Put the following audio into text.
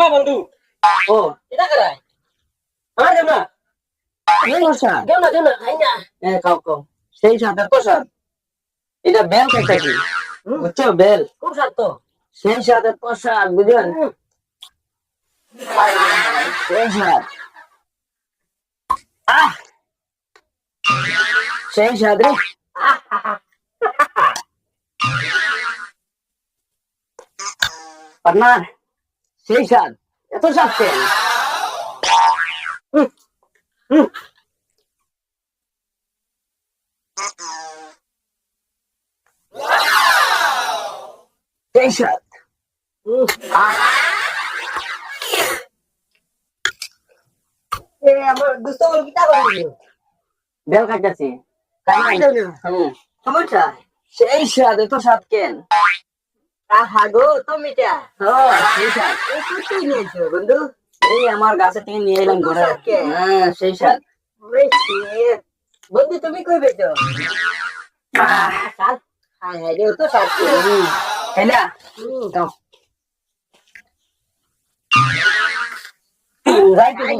বন্ধু ও এটা করায় আমার দেব না এই বসা কেউ না খাই না খাও খাও সেই সাথে প্রসাদ এটা বেল খাইতেছি বুঝছো বেল খুব স্বাদ তো সেই সাথে প্রসাদ বুঝলেন সেই সাথ আহ সেই সাথ রে পার্টনার সেই সাথ এত সাথ কেন সেই সাথ আমার দুস্থ বল কিটা করে বেল খাইতেছি সমস্যা সেই সাথ এত সাথ কেন আহা গো টমেটা সেই সাথ এই কুটি নিয়েছো বন্ধু এই আমার গাছে থেকে নিয়ে এলাম ঘরে সাথ কে? হ্যাঁ সেই সাথ বন্ধু তুমি কই বেচো সাত হাই হাই রে তো সাত হেলা দাও যাই তুমি